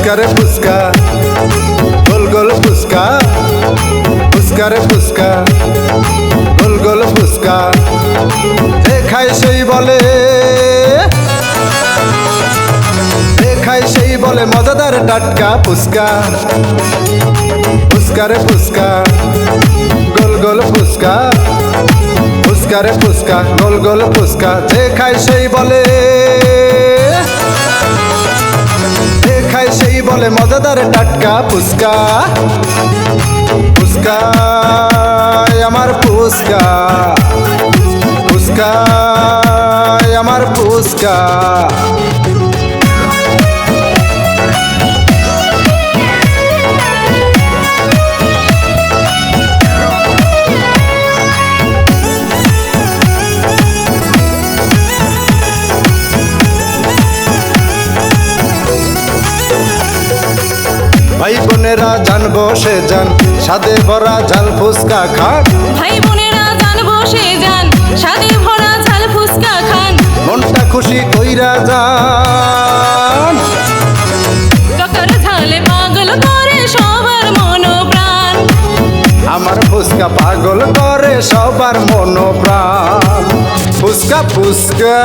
ফুচকা রে ফুচকা, গোল গোল ফুচকা, ফুচকা রে ফুচকা, গোল গোল ফুচকা। যে খায় সেই বলে, যে খায় সেই বলে মজাদার টাটকা ফুচকা। ফুচকা রে ফুচকা, গোল গোল ফুচকা, ফুচকা রে ফুচকা, গোল গোল ফুচকা। যে খায় সেই বলে, যে খায় সেই বলে মজাদার টাটকা ফুচকা। ফুচকা আমার ফুচকা, ফুচকা আমার ফুচকা। ভাই বোনেরা জানবো সে জান, স্বাদে ভরা ঝাল ফুচকা খান। ভাই বোনেরা জানবো সে জান, স্বাদে ভরা ঝাল ফুচকা খান। মনটা খুশি কইরা যান, টকার ঝালে পাগল করে সবার মন প্রাণ। আমার ফুচকা পাগল করে সবার মন প্রাণ। ফুচকা ফুচকা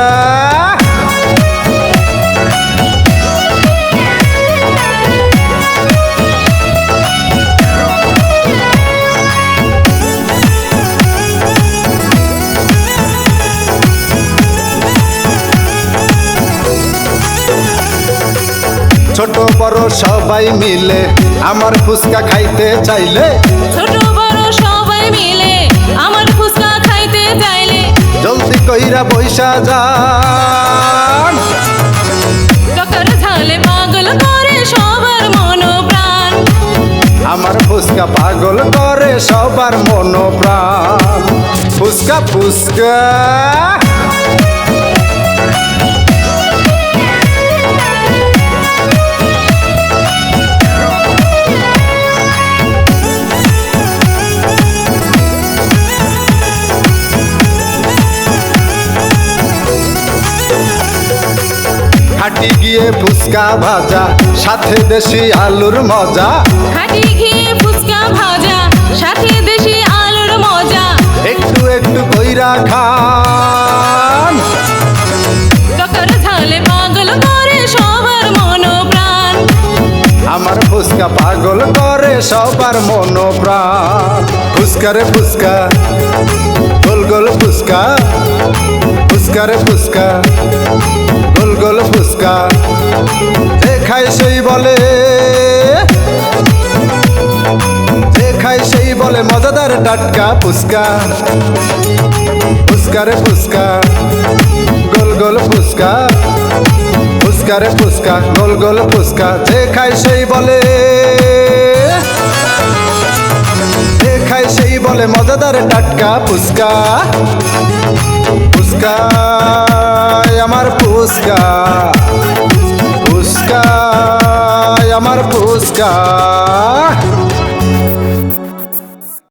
ছোট বড় সবাই মিলে আমার ফুচকা খাইতে চাইলে, ছোট বড় সবাই মিলে আমার ফুচকা খাইতে চাইলে, জলদি কইরা বইসা যান। টকার ঝালে পাগল করে সবার মন প্রাণ। আমার ফুচকা পাগল করে সবার মন প্রাণ। ফুচকা ফুচকা হাঁটি গিয়ে ফুচকা ভাজা, সাথে দেশি আলুর মজা। হাঁটি ঘিয়ে ফুচকা ভাজা, সাথে দেশি আলুর মজা। একটু একটু কইরা খান, টকার ঝালে পাগল করে সবার মন প্রাণ। আমার ফুচকা পাগল করে সবার মন প্রাণ। ফুচকা রে ফুচকা, গোল গোল ফুচকা, ফুচকা রে ফুচকা, গোল গোল ফুচকা। যে খায় সেই বলে, যে খায় সেই বলে মজাদার টাটকা ফুচকা। ফুচকা রে ফুচকা, গোল গোল ফুচকা, ফুচকা রে ফুচকা, গোল গোল ফুচকা। যে খায় সেই বলে, যে খায় সেই বলে মজাদার টাটকা ফুচকা। ফুচকা আমার ফুচকা, ফুচকা আমার ফুচকা।